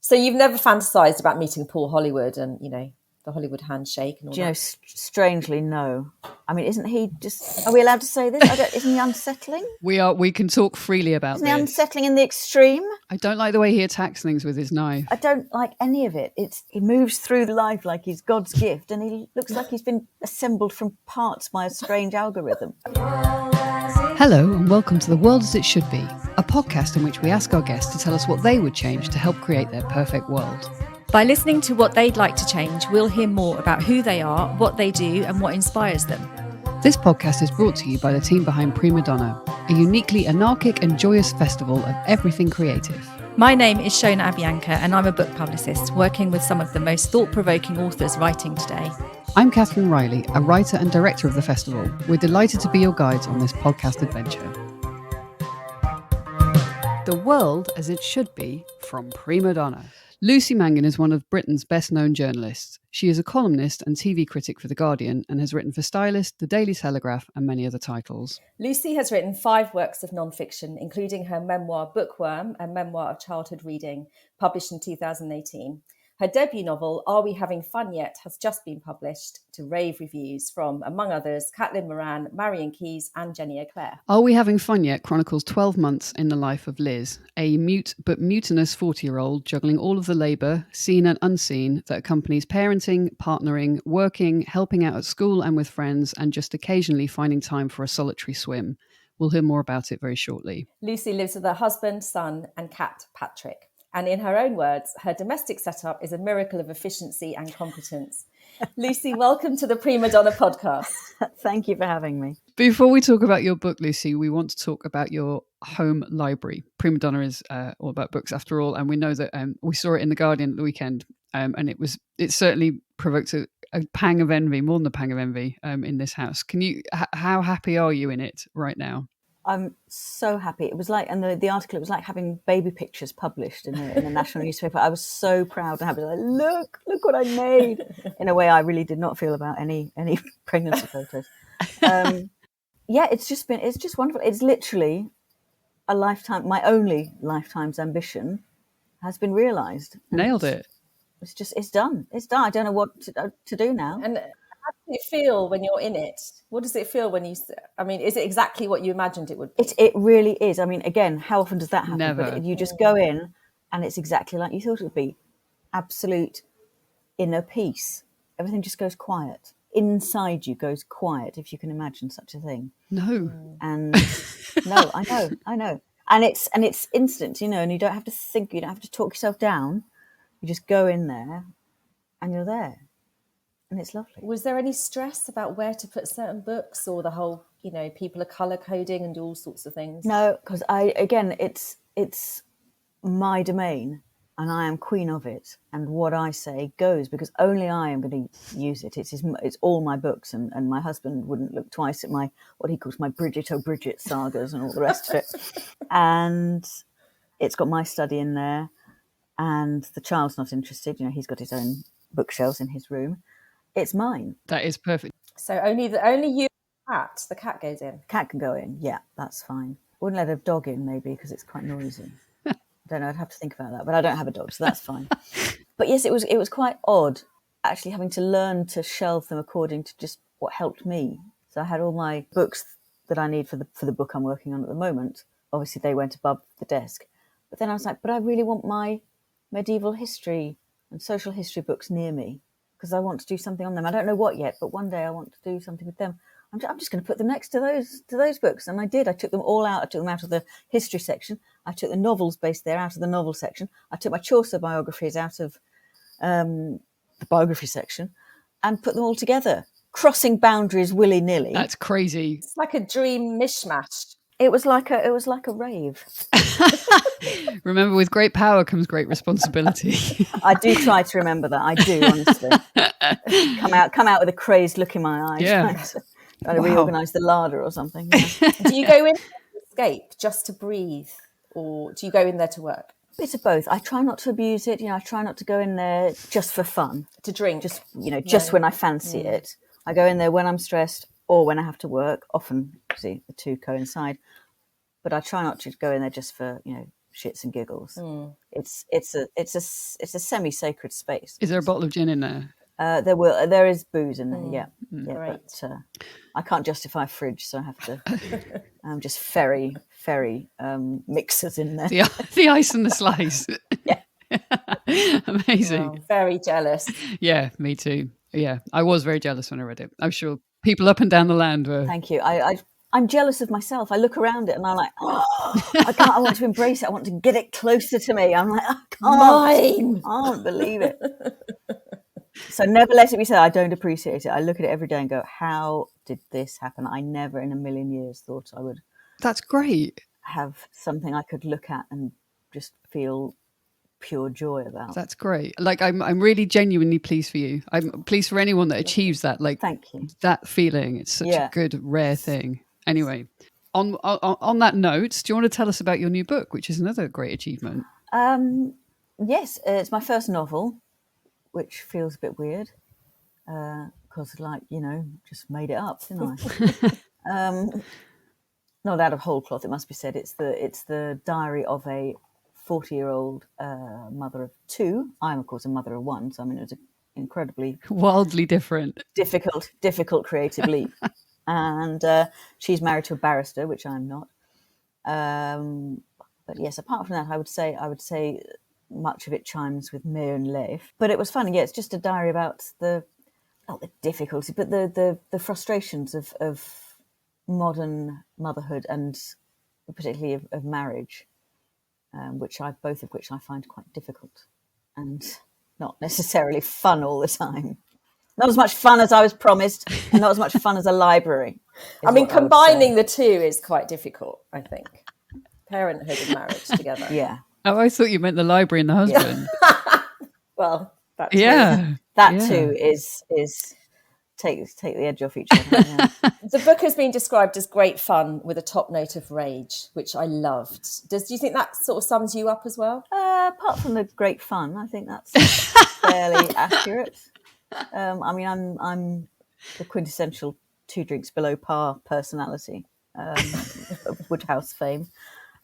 So you've never fantasised about meeting Paul Hollywood and, the Hollywood handshake and all that? Strangely, no. I mean, isn't he just... Are we allowed to say this? Isn't he unsettling? We can talk freely about Isn't this. he unsettling in the extreme? I don't like the way he attacks things with his knife. I don't like any of it. He moves through life like he's God's gift, and he looks like he's been assembled from parts by a strange algorithm. Hello and welcome to The World as It Should Be, a podcast in which we ask our guests to tell us what they would change to help create their perfect world. By listening to what they'd like to change, we'll hear more about who they are, what they do, and what inspires them. This podcast is brought to you by the team behind Prima Donna, a uniquely anarchic and joyous festival of everything creative. My name is Shona Abianca, and I'm a book publicist working with some of the most thought-provoking authors writing today. I'm Catherine Riley, a writer and director of the festival. We're delighted to be your guides on this podcast adventure. The World as It Should Be from Prima Donna. Lucy Mangan is one of Britain's best-known journalists. She is a columnist and TV critic for The Guardian and has written for Stylist, The Daily Telegraph and many other titles. Lucy has written 5 works of non-fiction, including her memoir Bookworm and Memoir of Childhood Reading, published in 2018. Her debut novel, Are We Having Fun Yet?, has just been published to rave reviews from, among others, Moran, Marian and Jenny Eclair. Are We Having Fun Yet? Chronicles 12 months in the life of Liz, a mute but mutinous 40-year-old juggling all of the labour, seen and unseen, that accompanies parenting, partnering, working, helping out at school and with friends, and just occasionally finding time for a solitary swim. We'll hear more about it very shortly. Lucy lives with her husband, son and cat, Patrick. And in her own words, her domestic setup is a miracle of efficiency and competence. Lucy, welcome to the Prima Donna podcast. Thank you for having me. Before we talk about your book, Lucy, we want to talk about your home library. Prima Donna is all about books after all, and we know that we saw it in The Guardian at the weekend, and it certainly provoked a pang of envy, more than a pang of envy, in this house. How happy are you in it right now? I'm so happy. It was like, and the article, it was like having baby pictures published in a national newspaper. I was so proud and happy. Like, look what I made. In a way I really did not feel about any pregnancy photos. It's just wonderful. It's literally a lifetime. My only lifetime's ambition has been realised. Nailed it. It's done. It's done. I don't know what to do now. And how does it feel when you're in it? What does it feel when is it exactly what you imagined it would be? It really is. I mean, again, how often does that happen? Never. But you just go in and it's exactly like you thought it would be. Absolute inner peace. Everything just goes quiet. Inside you goes quiet, if you can imagine such a thing. No. And no, I know. And it's instant, and you don't have to think, you don't have to talk yourself down. You just go in there and you're there. And it's lovely. Was there any stress about where to put certain books, or the whole, people are colour coding and do all sorts of things? No, because it's my domain and I am queen of it. And what I say goes, because only I am going to use it. It's all my books, and my husband wouldn't look twice at what he calls my Bridget sagas and all the rest of it. And it's got my study in there, and the child's not interested. He's got his own bookshelves in his room. It's mine. That is perfect. So only you and the cat goes in. Cat can go in, yeah, that's fine. Wouldn't let a dog in, maybe, because it's quite noisy. I don't know, I'd have to think about that, but I don't have a dog, so that's fine. But yes, it was quite odd, actually, having to learn to shelve them according to just what helped me. So I had all my books that I need for the book I'm working on at the moment. Obviously, they went above the desk. But then I was like, but I really want my medieval history and social history books near me, because I want to do something on them. I don't know what yet, but one day I want to do something with them. I'm just going to put them next to those books. And I did. I took them all out. I took them out of the history section. I took the novels based there out of the novel section. I took my Chaucer biographies out of the biography section and put them all together, crossing boundaries willy-nilly. That's crazy. It's like a dream mishmash. It was like a rave. Remember, with great power comes great responsibility. I do try to remember that. I do, honestly. Come out with a crazed look in my eyes. Yeah. Trying to reorganise the larder or something. Yeah. Do you go in to escape, just to breathe, or do you go in there to work? Bit of both. I try not to abuse it. I try not to go in there just for fun. To drink? Just when I fancy it. I go in there when I'm stressed or when I have to work. Often, see, the two coincide. But I try not to go in there just for, shits and giggles. It's a semi-sacred space. Is there a bottle of gin in there? There is booze in there, yeah, Great. but I can't justify a fridge, so I have to just ferry mixers in there. The ice and the slice. Yeah. Amazing. Wow, very jealous. Yeah, me too. Yeah, I was very jealous when I read it. I'm sure people up and down the land were. Thank you. I'm jealous of myself. I look around it and I'm like, I can't. I want to embrace it. I want to get it closer to me. I'm like, I can't believe it. So never let it be said I don't appreciate it. I look at it every day and go, how did this happen? I never in a million years thought I would. That's great. Have something I could look at and just feel pure joy about. That's great. Like I'm really genuinely pleased for you. I'm pleased for anyone that achieves that. Like, thank you. That feeling. It's such a good, rare thing. Anyway, on that note, do you want to tell us about your new book, which is another great achievement? Yes, it's my first novel, which feels a bit weird because, just made it up, didn't I? Not out of whole cloth, it must be said. It's the diary of a 40-year-old mother of two. I'm, of course, a mother of one, so I mean it was an incredibly wildly different, difficult creative leap. And she's married to a barrister, which I'm not. But yes, apart from that, I would say much of it chimes with Marian life. But it was fun. Yeah, it's just a diary about not the difficulty, but the frustrations of modern motherhood and particularly of marriage, both of which I find quite difficult and not necessarily fun all the time. Not as much fun as I was promised, and not as much fun as a library. I mean, combining the two is quite difficult, I think. Parenthood and marriage together. Yeah. Oh, I thought you meant the library and the husband. Yeah. Well, that too. Yeah. That too is take the edge off each other. Yeah. The book has been described as great fun with a top note of rage, which I loved. Do you think that sort of sums you up as well? Apart from the great fun, I think that's fairly accurate. I mean, I'm the quintessential 2 drinks below par personality of Woodhouse fame.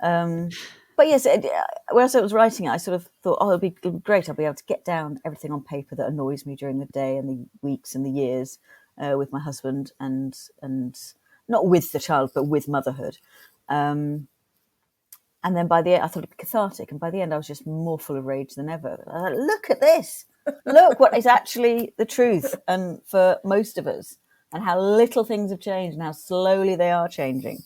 But yes, as I was writing it, I sort of thought, it'll be great. I'll be able to get down everything on paper that annoys me during the day and the weeks and the years with my husband and not with the child, but with motherhood. And then by the end, I thought it'd be cathartic. And by the end, I was just more full of rage than ever. I was like, look at this. Look what is actually the truth. And for most of us, and how little things have changed and how slowly they are changing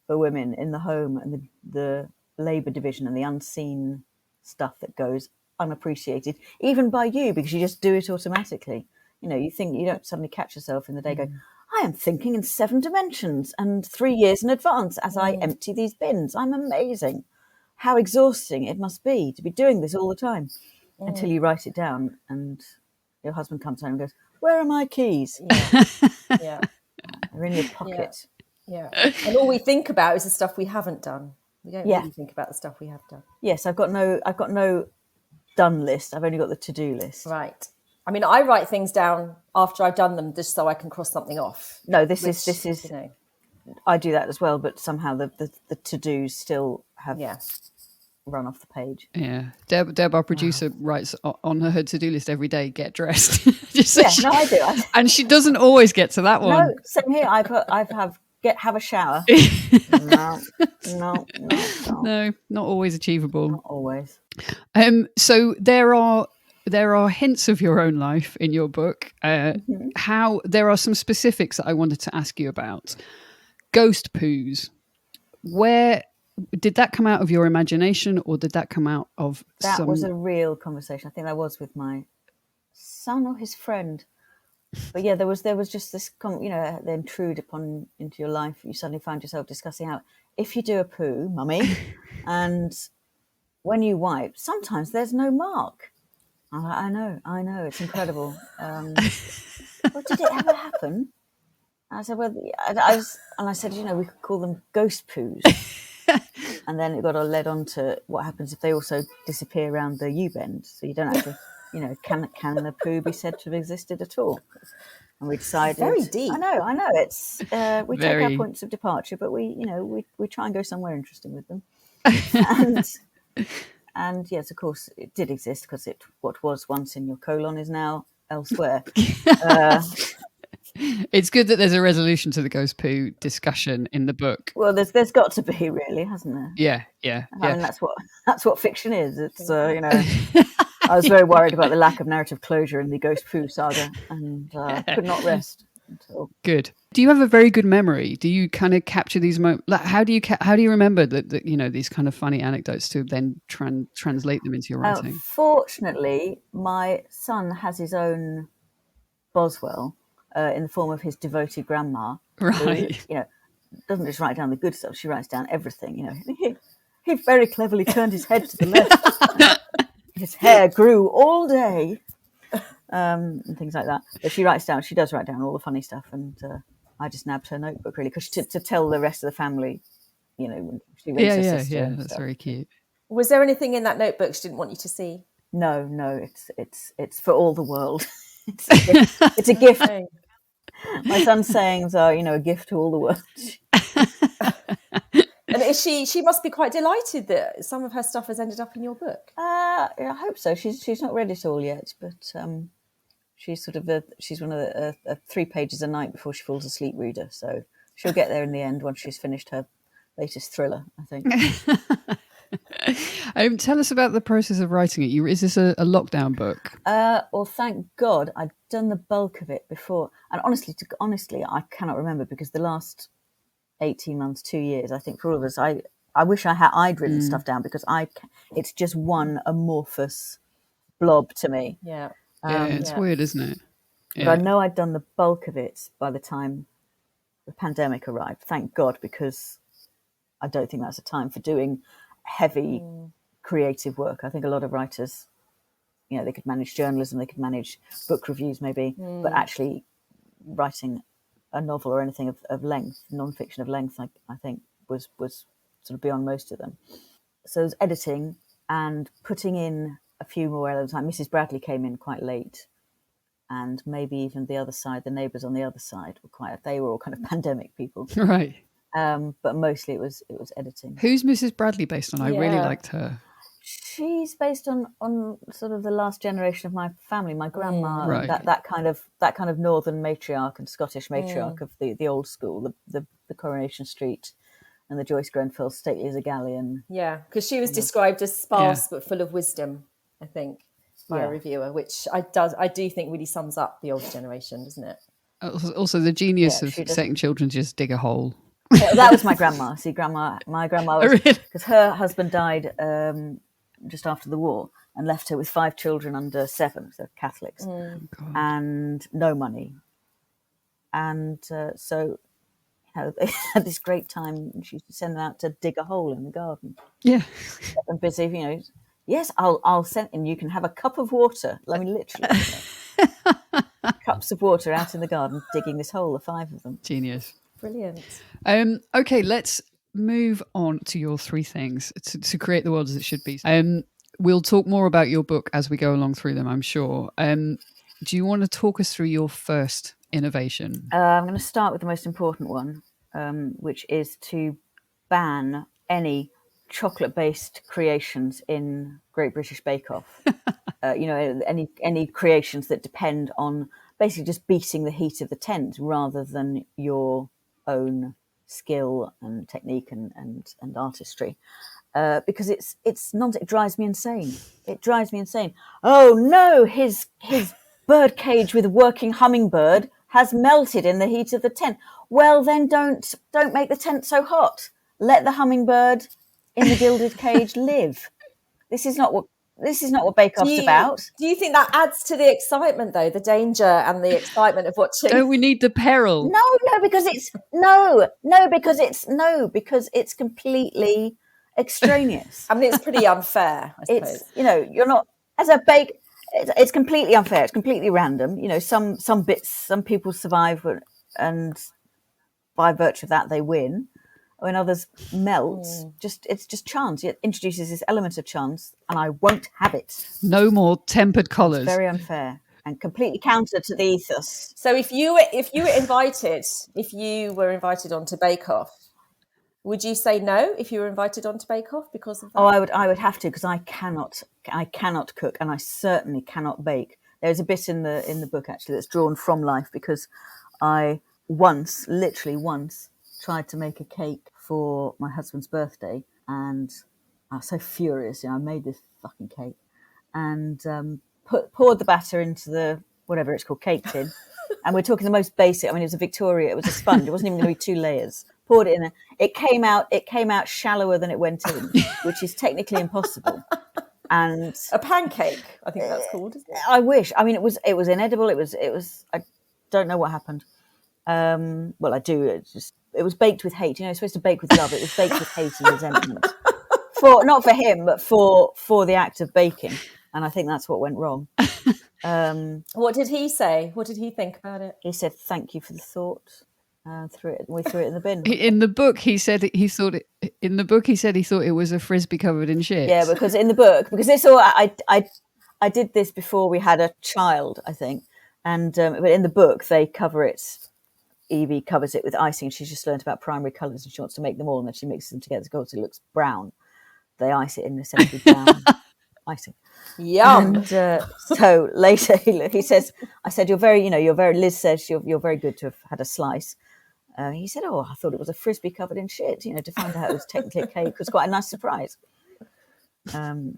for women in the home and the labour division and the unseen stuff that goes unappreciated, even by you, because you just do it automatically. You think you don't suddenly catch yourself in the day going, I am thinking in 7 dimensions and 3 years in advance as I empty these bins. I'm amazing. How exhausting it must be to be doing this all the time until you write it down and your husband comes home and goes, where are my keys? Yeah. They're in your pocket. Yeah. And all we think about is the stuff we haven't done. We don't really think about the stuff we have done. Yes, I've got no done list. I've only got the to-do list. Right. I mean, I write things down after I've done them just so I can cross something off. No, this is I do that as well, but somehow the to-dos still have run off the page. Yeah. Deb, our producer, writes on her to-do list every day, get dressed. I do. And she doesn't always get to that one. No, same here. Have a shower. No, not always achievable. Not always. So there are hints of your own life in your book. How there are some specifics that I wanted to ask you about. Ghost poos. Where did that come out of your imagination, or did that come out of that was a real conversation? I think that was with my son or his friend. But yeah, there was just this, they intrude into your life. You suddenly find yourself discussing how if you do a poo, mummy, and when you wipe, sometimes there's no mark. I'm like, I know, it's incredible. Well, did it ever happen? And I said, well, I said, we could call them ghost poos. And then it got led on to what happens if they also disappear around the U-bend. So you don't actually, can the poo be said to have existed at all? And we decided, very deep. I know. It's we take our points of departure, but we try and go somewhere interesting with them. And yes, of course, it did exist because what was once in your colon is now elsewhere. It's good that there's a resolution to the ghost poo discussion in the book. Well, there's got to be, really, hasn't there? Yeah. I mean, that's what fiction is. It's I was very worried about the lack of narrative closure in the ghost poo saga, and could not rest until. Good. Do you have a very good memory? Do you kind of capture these moments? Like, how do you remember that these kind of funny anecdotes to then translate them into your writing? Fortunately, my son has his own Boswell in the form of his devoted grandma, Right. who, doesn't just write down the good stuff; she writes down everything. He very cleverly turned his head to the left. His hair grew all day, and things like that. But she does write down all the funny stuff, and I just nabbed her notebook really because to tell the rest of the family, when she raised her sister. Yeah, and that's stuff. very cute. Was there anything in that notebook she didn't want you to see? No, it's for all the world. It's a gift. My son's sayings are, a gift to all the world. And she must be quite delighted that some of her stuff has ended up in your book. I hope so. She's not read it all yet, but she's she's one of the 3 pages a night before she falls asleep reader. So she'll get there in the end once she's finished her latest thriller, I think. Tell us about the process of writing it. Is this a lockdown book? Well, thank God I'd done the bulk of it before. And honestly, I cannot remember because the last 18 months, 2 years, I think for all of us, I wish I'd written stuff down because it's just one amorphous blob to me. Yeah. It's weird, isn't it? But I know I'd done the bulk of it by the time the pandemic arrived. Thank God, because I don't think that's a time for doing heavy creative work. I think a lot of writers, they could manage journalism, they could manage book reviews maybe, but actually writing a novel or anything of length, non-fiction of length, I think was sort of beyond most of them. So it was editing and putting in a few more elements. Like Mrs. Bradley came in quite late, and maybe even the other side, the neighbours on the other side they were all kind of pandemic people. Right. But mostly it was editing. Who's Mrs. Bradley based on? I really liked her. She's based on sort of the last generation of my family, my grandma, Right. that kind of northern matriarch and Scottish matriarch of the old school, the Coronation Street and the Joyce Grenfell, stately as a galleon. Yeah, because she was described as sparse but full of wisdom, I think, by a reviewer, which I do think really sums up the older generation, doesn't it? Also, the genius of setting children just dig a hole. Yeah, that was my grandma. See, my grandma was, because her husband died just after the war and left her with 5 children under 7, so Catholics, and no money. And so they had this great time. She used to send them out to dig a hole in the garden. Yeah. Get them busy, Yes, I'll send, and you can have a cup of water. I mean, literally, cups of water out in the garden, digging this hole, the 5 of them. Genius. Brilliant. Okay, let's move on to your 3 things to create the world as it should be. We'll talk more about your book as we go along through them, I'm sure. Do you want to talk us through your first innovation? I'm going to start with the most important one, which is to ban any chocolate-based creations in Great British Bake Off. Any creations that depend on basically just beating the heat of the tent rather than your own skill and technique and artistry, because it drives me insane. It drives me insane. Oh no, his bird cage with a working hummingbird has melted in the heat of the tent. Well, then don't make the tent so hot. Let the hummingbird in the gilded cage live. This is not what Bake Off's about. Do you think that adds to the excitement, though, the danger and the excitement of watching? Don't we need the peril? No, because it's completely extraneous. I mean, it's pretty unfair, I suppose. It's, you're not, as a bake, it's completely unfair. It's completely random. Some bits, some people survive and by virtue of that they win. When others melt, it's just chance. It introduces this element of chance, and I won't have it. No more tempered collars. It's very unfair and completely counter to the ethos. So if you were invited onto Bake Off, Would you say no if you were invited on to Bake Off because of that? Oh, I would have to, because I cannot cook, and I certainly cannot bake. There's a bit in the book actually that's drawn from life, because I literally once, tried to make a cake for my husband's birthday, and I was so furious. I made this fucking cake and poured the batter into the whatever it's called, cake tin. And we're talking the most basic. I mean, it was it was a sponge. It wasn't even going to be 2 layers. Poured it in there. It came out shallower than it went in, which is technically impossible. And a pancake, I think that's called, isn't it? I wish. I mean, it was inedible. It was. I don't know what happened. Well, I do. It was baked with hate. You're supposed to bake with love. It was baked with hate and resentment. Not for him, but for the act of baking. And I think that's what went wrong. What did he say? What did he think about it? He said, "Thank you for the thought." We threw it in the bin. In the book, he said he thought it. In the book, he said he thought it was a frisbee covered in shit. Yeah, because in the book, because this all I did this before we had a child, I think, and but in the book they cover it. Evie covers it with icing. She's just learned about primary colours and she wants to make them all, and then she mixes them together so it looks brown. They ice it in essentially brown icing. Yum. And so later he says, "I said Liz says you're very good to have had a slice." He said, "Oh, I thought it was a frisbee covered in shit." To find out it was technically a cake was quite a nice surprise. But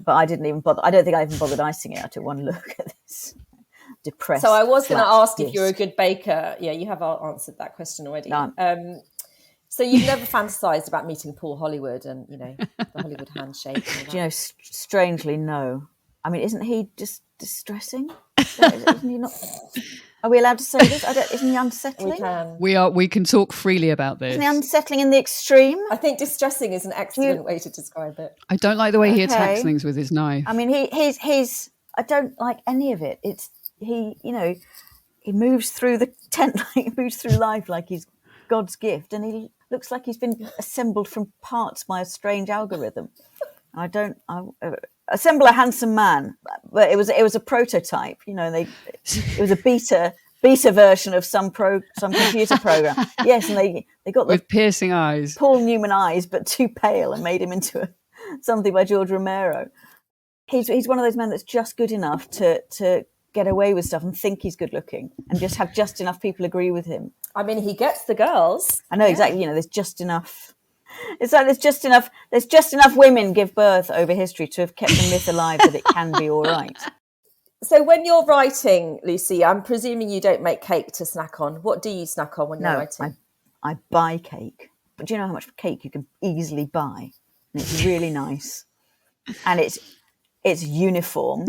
I didn't even bother. I don't think I even bothered icing it. I took one look at this depressed. So I was going to ask disc. if you're a good baker. Yeah, you have answered that question already. No. So you've never fantasized about meeting Paul Hollywood and the Hollywood handshake? Strangely, no. I mean, isn't he just distressing? Isn't he not? Are we allowed to say this? Isn't he unsettling? We can. We can talk freely about this. Isn't he unsettling in the extreme? I think distressing is an excellent way to describe it. I don't like the way he attacks things with his knife. I mean, he's. I don't like any of it. It's he moves through the tent, he moves through life like he's God's gift, and he looks like he's been assembled from parts by a strange algorithm. I assemble a handsome man, but it was a prototype. It was a beta version of some computer program. Yes, and they got with piercing eyes, Paul Newman eyes, but too pale, and made him into something by George Romero. He's one of those men that's just good enough to get away with stuff and think he's good looking and just have just enough people agree with him. I mean, he gets the girls. I know, exactly. There's just enough. It's like there's just enough women give birth over history to have kept the myth alive that it can be all right. So when you're writing, Lucy, I'm presuming you don't make cake to snack on. What do you snack on when you're writing? I buy cake. But do you know how much cake you can easily buy? And it's really nice. And it's uniform.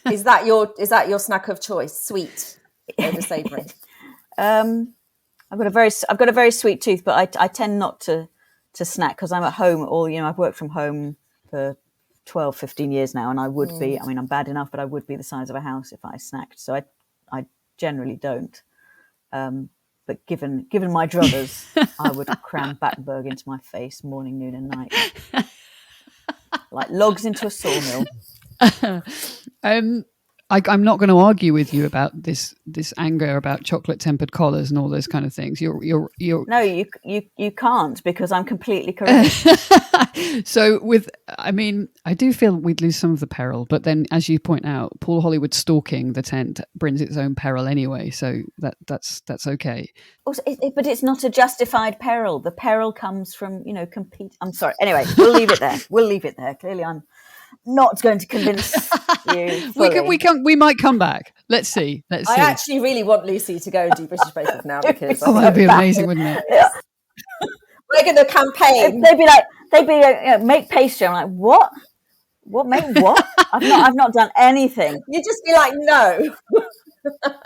Is that your snack of choice? Sweet over savoury? I've got a very sweet tooth, but I tend not to snack because I'm at home I've worked from home for 12, 15 years now, and I would be, I mean, I'm bad enough, but I would be the size of a house if I snacked. So I generally don't. But given my druthers, I would cram Battenberg into my face morning, noon and night. Like logs into a sawmill. I'm not going to argue with you about this anger about chocolate tempered collars and all those kind of things. You're No, you can't, because I'm completely correct. So I do feel we'd lose some of the peril, but then, as you point out, Paul Hollywood stalking the tent brings its own peril anyway, so that's okay. Also, but it's not a justified peril. The peril comes from compete. I'm sorry. Anyway, we'll leave it there. Clearly, I'm not going to convince you fully. We might come back. Let's see. I actually really want Lucy to go and do British Bake Off now, because that'd be amazing, wouldn't it? Yeah. We're going to campaign. They'd be like, make pastry. I'm like, what? What, make what? I've not done anything. You'd just be like, no.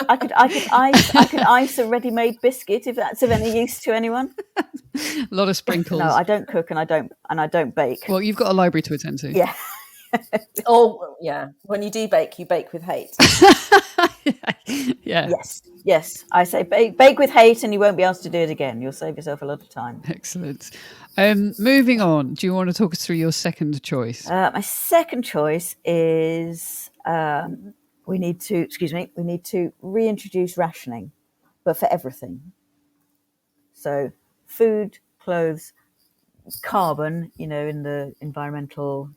I could ice a ready-made biscuit if that's of any use to anyone. A lot of sprinkles. No, I don't cook and I don't bake. Well, you've got a library to attend to. Yeah. Oh, yeah. When you do bake, you bake with hate. Yeah. Yes. I say bake with hate, and you won't be asked to do it again. You'll save yourself a lot of time. Excellent. Moving on. Do you want to talk us through your second choice? My second choice is we need to reintroduce rationing, but for everything. So food, clothes, carbon, in the environmental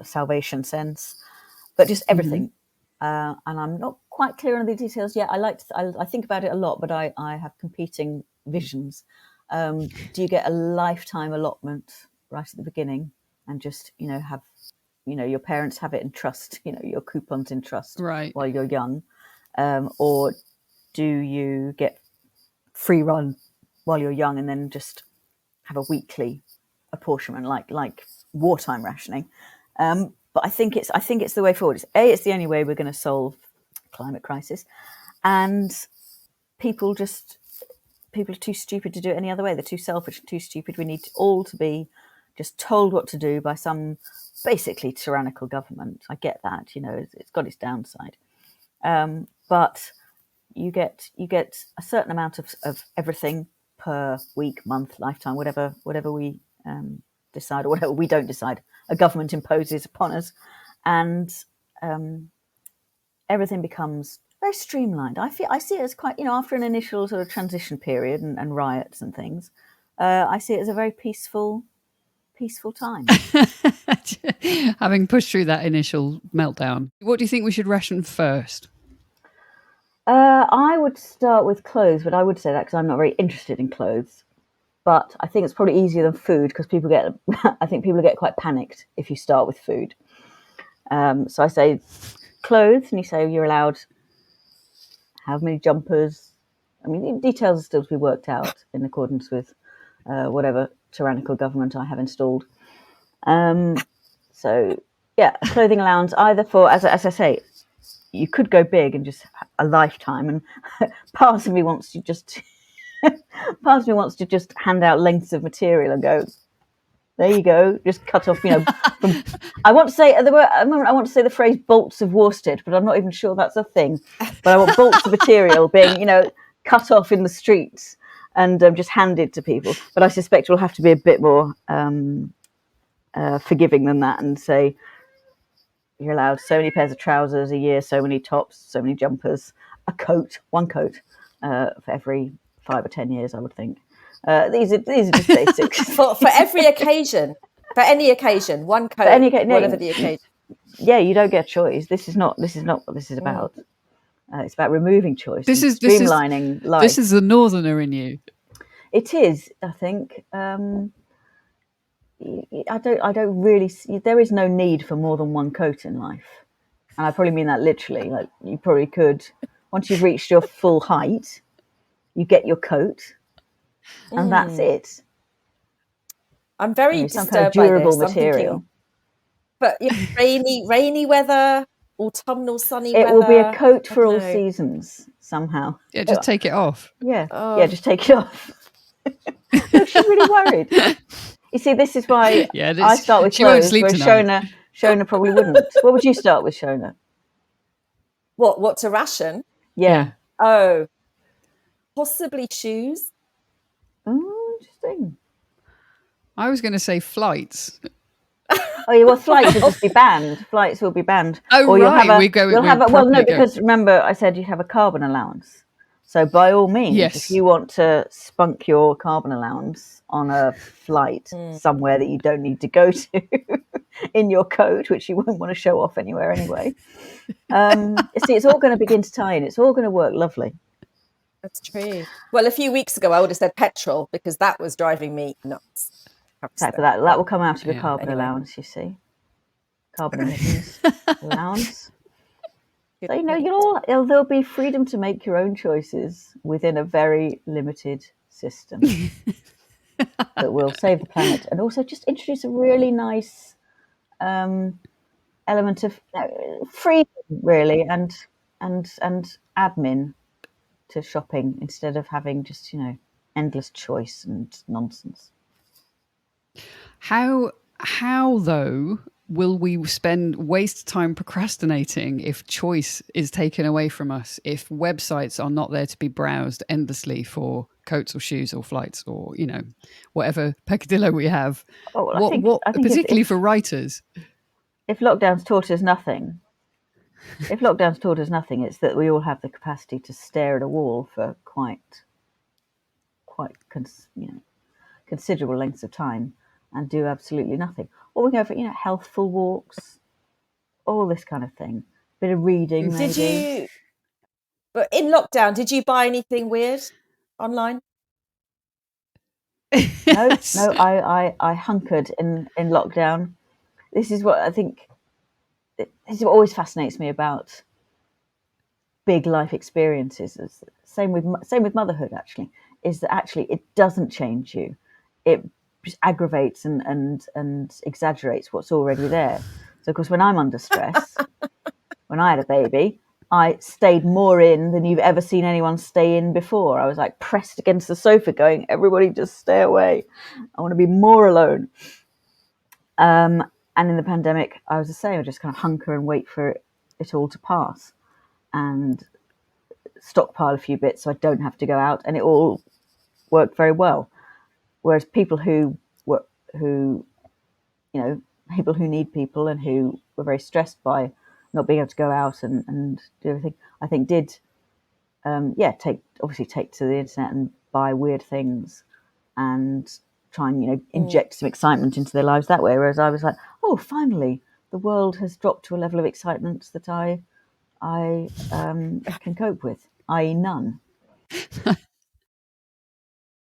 salvation sense, but just everything. And I'm not quite clear on the details yet. I think about it a lot, but I have competing visions. Do you get a lifetime allotment right at the beginning and just, have, your parents have it in trust, your coupons in trust right, while you're young? Or do you get free run while you're young and then just have a weekly apportionment like wartime rationing? But I think it's the way forward. It's the only way we're going to solve climate crisis, and people are too stupid to do it any other way. They're too selfish, too stupid. We need all to be just told what to do by some basically tyrannical government. I get that, it's got its downside, but you get a certain amount of everything per week, month, lifetime, whatever we decide, or whatever we don't decide, a government imposes upon us, and everything becomes very streamlined. I see it as quite, after an initial sort of transition period and riots and things, I see it as a very peaceful time. having pushed through that initial meltdown. What do you think we should ration first? I would start with clothes, but I would say that because I'm not very interested in clothes. But I think it's probably easier than food because I think people get quite panicked if you start with food. So I say clothes, and you say you're allowed how many jumpers. I mean, details are still to be worked out in accordance with whatever tyrannical government I have installed. So yeah, a clothing allowance either for, as I say, you could go big and just a lifetime, and part of me wants to just hand out lengths of material and go, there you go, just cut off, from, I want to say at the moment I want to say the phrase bolts of worsted, but I'm not even sure that's a thing. But I want bolts of material being, cut off in the streets and just handed to people. But I suspect we'll have to be a bit more forgiving than that and say you're allowed so many pairs of trousers a year, so many tops, so many jumpers, one coat for every 5 or 10 years, I would think. These are just basics. for every occasion, for any occasion, one coat, whatever the occasion. Yeah, you don't get a choice. This is not what this is about. It's about removing choice. Streamlining life. This is the northerner in you. It is, I think. I don't really see, there is no need for more than one coat in life, and I probably mean that literally. Like, you probably could, once you've reached your full height, you get your coat, and that's it. I'm very disturbed some kind of durable by this. material. But rainy weather, autumnal sunny it weather. It will be a coat for all seasons somehow. Yeah, just take it off. Yeah, just take it off. Look, she's really worried. You see, this is why I start with clothes, whereas Shona probably wouldn't. What would you start with, Shona? What to ration? Yeah. Oh, possibly shoes. Oh, interesting. I was going to say flights. Oh, yeah, well, flights will just be banned. Flights will be banned. Oh, or right. Because remember, I said you have a carbon allowance. So by all means, if you want to spunk your carbon allowance on a flight somewhere that you don't need to go to in your coat, which you won't want to show off anywhere anyway, see, it's all going to begin to tie in. It's all going to work lovely. That's true. Well, a few weeks ago, I would have said petrol because that was driving me nuts. Exactly, that will come out of your carbon allowance, you see. Carbon emissions allowance. So, there'll be freedom to make your own choices within a very limited system that will save the planet and also just introduce a really nice element of freedom, really, and admin to shopping instead of having just, endless choice and nonsense. How though will we waste time procrastinating if choice is taken away from us, if websites are not there to be browsed endlessly for coats or shoes or flights or, whatever peccadillo we have? I think particularly for writers. If lockdown's taught us nothing, it's that we all have the capacity to stare at a wall for quite considerable lengths of time and do absolutely nothing. Or we go for, healthful walks, all this kind of thing. Bit of reading, maybe. But in lockdown, did you buy anything weird online? No, I hunkered in lockdown. This is what I think. This is what always fascinates me about big life experiences. Same with motherhood. Actually, is that actually it doesn't change you. It just aggravates and exaggerates what's already there. So, of course, when I'm under stress, when I had a baby, I stayed more in than you've ever seen anyone stay in before. I was like pressed against the sofa going, everybody just stay away. I want to be more alone. And in the pandemic, I was the same. I just kind of hunker and wait for it all to pass and stockpile a few bits so I don't have to go out. And it all worked very well. Whereas people who need people and who were very stressed by not being able to go out and do everything, I think did, take to the internet and buy weird things and try and, inject some excitement into their lives that way. Whereas I was like, oh, finally, the world has dropped to a level of excitement that I can cope with, i.e. none.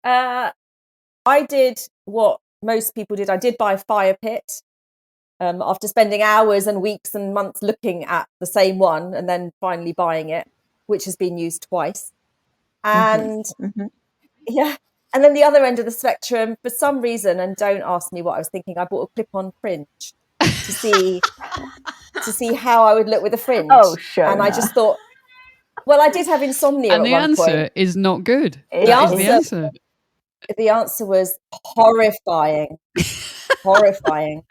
I did what most people did. I did buy a fire pit after spending hours and weeks and months looking at the same one and then finally buying it, which has been used twice. And yeah, and then the other end of the spectrum, for some reason, and don't ask me what I was thinking, I bought a clip-on fringe to see how I would look with a fringe. Oh, sure. And I just thought, well, I did have insomnia and at one point. And the answer is not good. The answer was horrifying. Horrifying.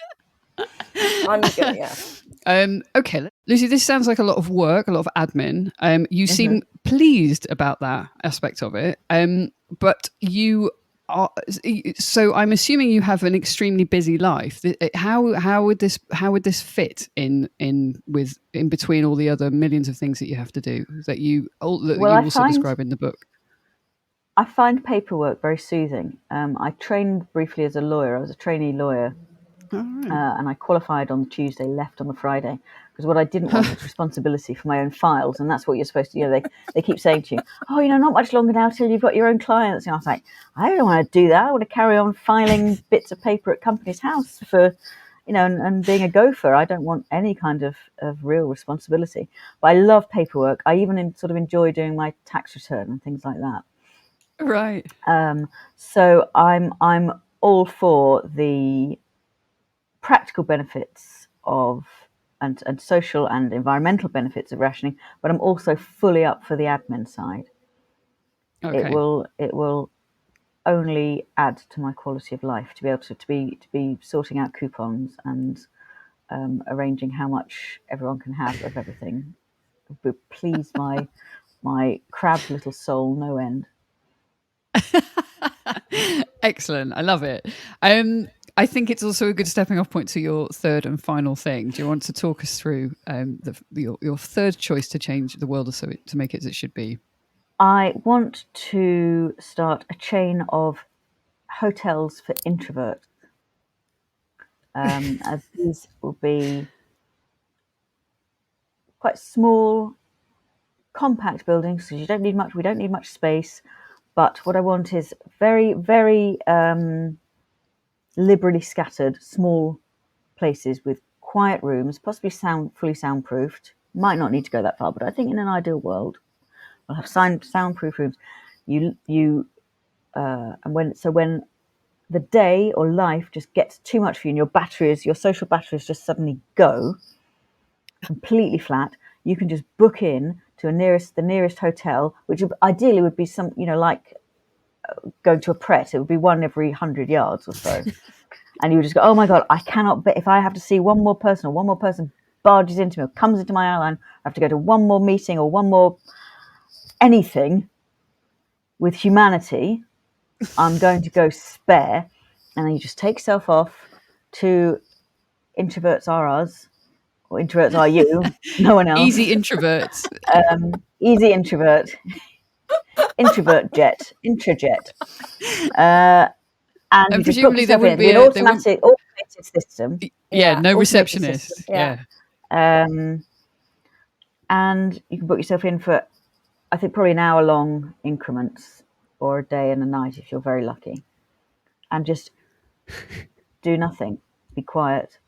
I'm good, yeah. Okay, Lucy, this sounds like a lot of work, a lot of admin. You seem pleased about that aspect of it, but you are. So I'm assuming you have an extremely busy life. How would this fit in between all the other millions of things that you have to do that you also describe in the book? I find paperwork very soothing. I trained briefly as a lawyer. I was a trainee lawyer. And I qualified on the Tuesday, left on the Friday, because what I didn't want was responsibility for my own files, and that's what you're supposed to do. They keep saying to you, oh, not much longer now till you've got your own clients. And I was like, I don't want to do that. I want to carry on filing bits of paper at company's house for, and being a gopher. I don't want any kind of real responsibility. But I love paperwork. I even sort of enjoy doing my tax return and things like that. Right. So I'm all for the practical benefits of and social and environmental benefits of rationing, but I'm also fully up for the admin side. Okay. It will only add to my quality of life to be able to be sorting out coupons and arranging how much everyone can have of everything. It would please my crabbed little soul no end. Excellent. I love it. I think it's also a good stepping off point to your third and final thing. Do you want to talk us through your third choice to change the world to make it as it should be? I want to start a chain of hotels for introverts. These will be quite small, compact buildings because you don't need much. We don't need much space. But what I want is very, very liberally scattered, small places with quiet rooms, possibly fully soundproofed. Might not need to go that far, but I think in an ideal world, we'll have soundproof rooms. When the day or life just gets too much for you, and your social batteries just suddenly go completely flat, you can just book in to the nearest hotel, which ideally would be some, like going to a Pret. It would be one every 100 yards or so. And you would just go, oh my God, I cannot bet if I have to see one more person barges into me or comes into my outline, I have to go to one more meeting or one more anything with humanity, I'm going to go spare. And then you just take yourself off to Introverts.Are or Introverts Are You, no one else. Easy introverts. Easy introvert. Introvert jet, intrajet. And you just book presumably there yourself in. wouldn't It'll be be an automated system. no automated receptionist. system, Yeah. And you can book yourself in for, I think, probably an hour-long increments, or a day and a night if you're very lucky, and just do nothing, be quiet,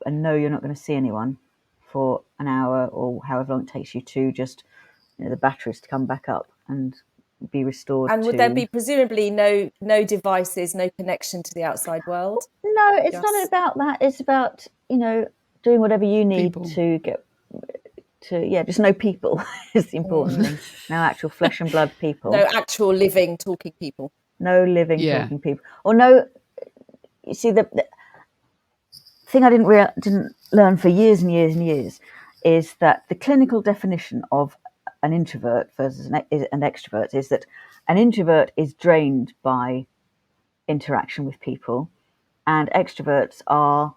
and know you're not going to see anyone for an hour or however long it takes you to just, the batteries to come back up and be restored. And would there be presumably no devices, no connection to the outside world? No, it's not about that. It's about, doing whatever you need People. to get to, just no people is the important thing. No actual flesh and blood people. No actual living, talking people. No living, talking people. Or no, you see, the thing I didn't learn for years and years and years is that the clinical definition of an introvert versus an extrovert is that an introvert is drained by interaction with people, and extroverts are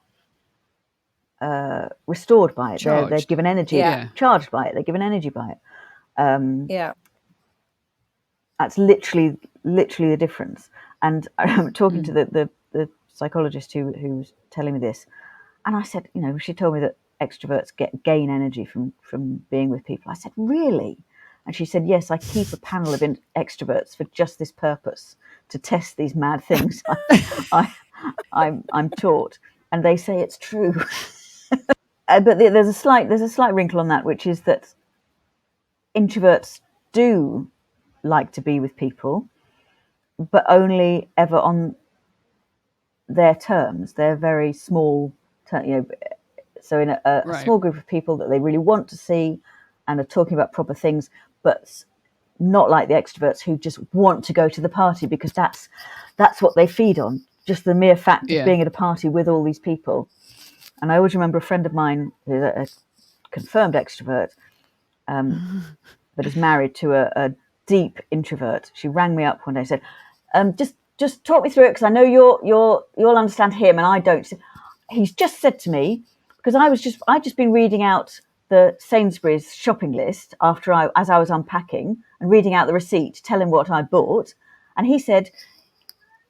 restored by it. They're given energy, charged by it. They're given energy by it. That's literally the difference. And I remember talking to the psychologist who was telling me this, and I said, she told me that extroverts gain energy from being with people. I said, really? And she said, yes, I keep a panel of extroverts for just this purpose, to test these mad things I'm taught. And they say it's true. But there's a slight wrinkle on that, which is that introverts do like to be with people, but only ever on their terms. They're very small, so in a small group of people that they really want to see and are talking about proper things, but not like the extroverts who just want to go to the party because that's what they feed on, just the mere fact of being at a party with all these people. And I always remember a friend of mine who's a confirmed extrovert, but is married to a deep introvert. She rang me up one day and said, just talk me through it, because I know you'll understand him and I don't. He's just said to me, because I'd just been reading out the Sainsbury's shopping list as I was unpacking and reading out the receipt, telling what I bought, and he said,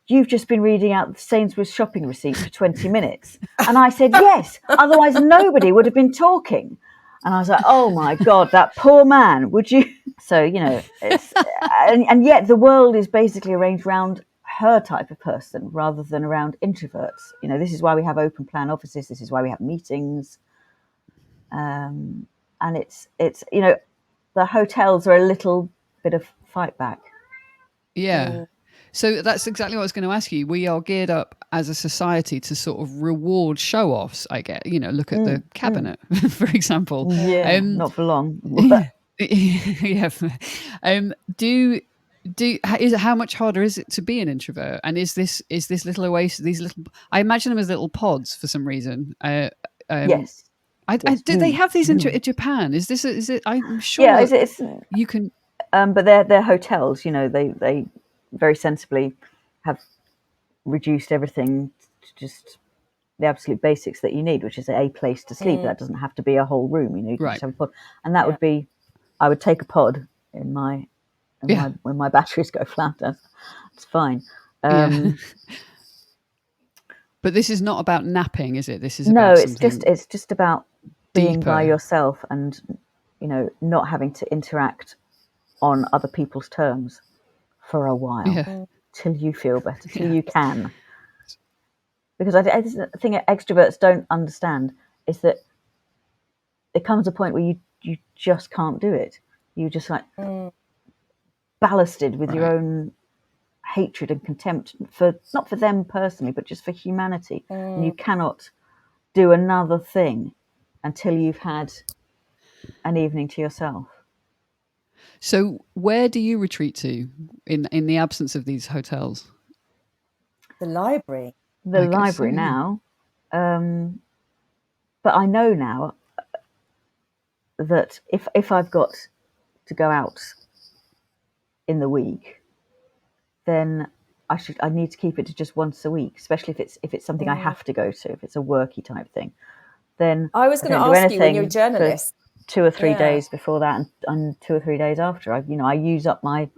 you've just been reading out the Sainsbury's shopping receipt for 20 minutes. And I said, yes, otherwise nobody would have been talking. And I was like, oh my God, that poor man, would you? So, it's, and yet the world is basically arranged around her type of person rather than around introverts. This is why we have open plan offices. This is why we have meetings. And it's the hotels are a little bit of fight back. Yeah. So that's exactly what I was going to ask you. We are geared up as a society to sort of reward show-offs, I get. Look at the cabinet, for example. Yeah, not for long. Yeah. How much harder is it to be an introvert? And is this little oasis, these little? I imagine them as little pods for some reason. Yes. Do they have these in Japan? Is it? I'm sure. Yeah, it's you can. But they're hotels. They very sensibly have reduced everything to just the absolute basics that you need, which is a place to sleep. That doesn't have to be a whole room. You can just have a pod, and that would be. I would take a pod in when my batteries go flat. It's fine. But this is not about napping, is it? This is it's just about being deeper. by yourself and not having to interact on other people's terms for a while till you feel better, till you can. Because I think extroverts don't understand is that there comes a point where you just can't do it. You just ballasted with your own hatred and contempt not for them personally, but just for humanity. And you cannot do another thing until you've had an evening to yourself. So where do you retreat to in the absence of these hotels? The library. The library now. But I know now that if I've got to go out in the week, then I need to keep it to just once a week, especially if it's something I have to go to, if it's a worky type thing. Then I was going to ask you, when you're a journalist, 2 or 3 days before that and 2 or 3 days after, I use up my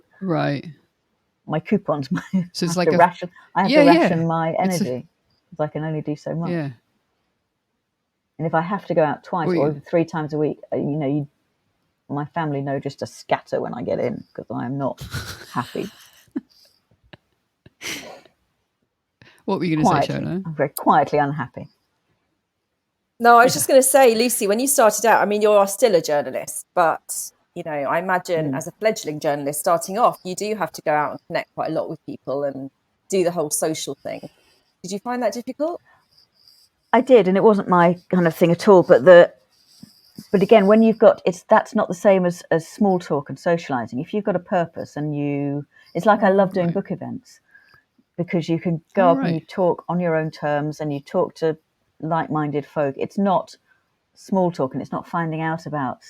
my coupons. So it's I like have to ration my It's energy because I can only do so much. Yeah. And if I have to go out twice Well, or even 3 times a week, my family know just to scatter when I get in because I am not happy. What were you going to say, Shona? I'm very quietly unhappy. No, I was just going to say, Lucy, when you started out, I mean, you are still a journalist, but, I imagine as a fledgling journalist starting off, you do have to go out and connect quite a lot with people and do the whole social thing. Did you find that difficult? I did, and it wasn't my kind of thing at all. But again, when you've got that's not the same as small talk and socializing. If you've got a purpose it's like I love doing book events because you can go up and you talk on your own terms and you talk to like-minded folk. It's not small talk and it's not finding out about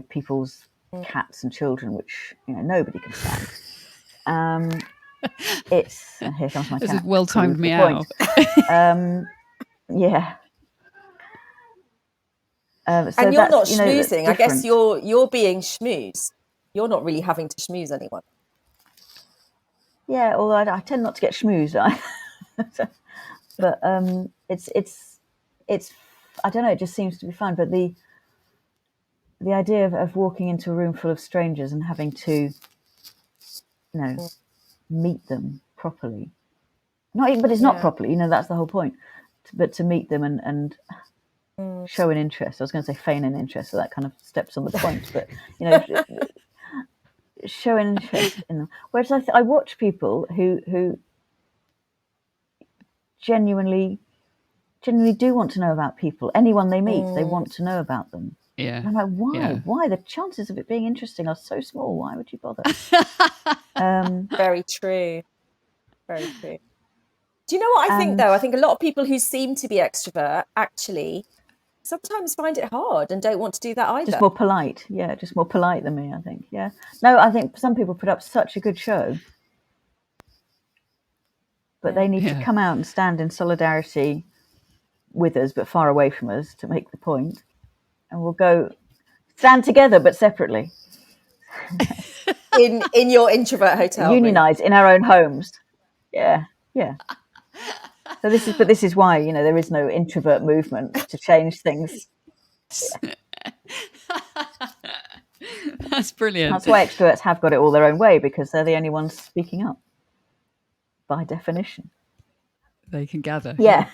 people's cats and children, which nobody can stand. It's here comes my cat. It's a well-timed meow. Yeah. So and you're not schmoozing. I guess you're being schmoozed. You're not really having to schmooze anyone. Yeah, although I tend not to get schmoozed. But it's I don't know. It just seems to be fun. But the idea of walking into a room full of strangers and having to, meet them properly. But it's not properly. That's the whole point. But to meet them and show an interest. I was going to say feign an interest, so that kind of steps on the point. But show an interest in them. Whereas I watch people who genuinely do want to know about people. Anyone they meet, they want to know about them. Yeah. And I'm like, why? Yeah. Why? The chances of it being interesting are so small. Why would you bother? Very true. Very true. Do you know what I think, though? I think a lot of people who seem to be extrovert actually sometimes find it hard and don't want to do that either. Just more polite. Yeah, just more polite than me, I think. Yeah. No, I think some people put up such a good show. But they need to come out and stand in solidarity with us, but far away from us, to make the point. And we'll go stand together, but separately. in your introvert hotel. Unionise in our own homes. Yeah, yeah. So this is why there is no introvert movement to change things. Yeah. That's brilliant. That's why extroverts have got it all their own way, because they're the only ones speaking up. By definition, they can gather. Yeah.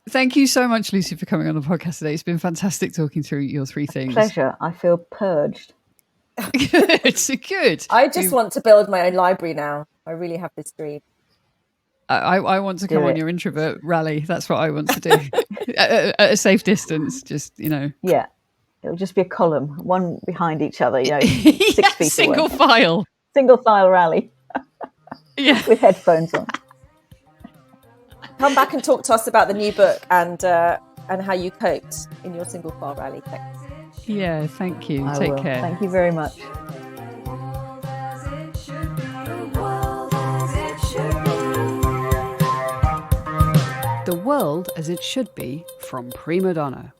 Thank you so much, Lucy, for coming on the podcast today. It's been fantastic talking through your 3 things. Pleasure. I feel purged. Good. I just want to build my own library now. I really have this dream. I want to come on your introvert rally. That's what I want to do at a safe distance. Just Yeah. It'll just be a column, one behind each other, 6 feet single away. Single file rally. Yeah. With headphones on. Come back and talk to us about the new book and how you coped in your single file rally. Thanks. Yeah, thank you. I Take will. care. Thank you very much. The World as It Should Be from Prima Donna.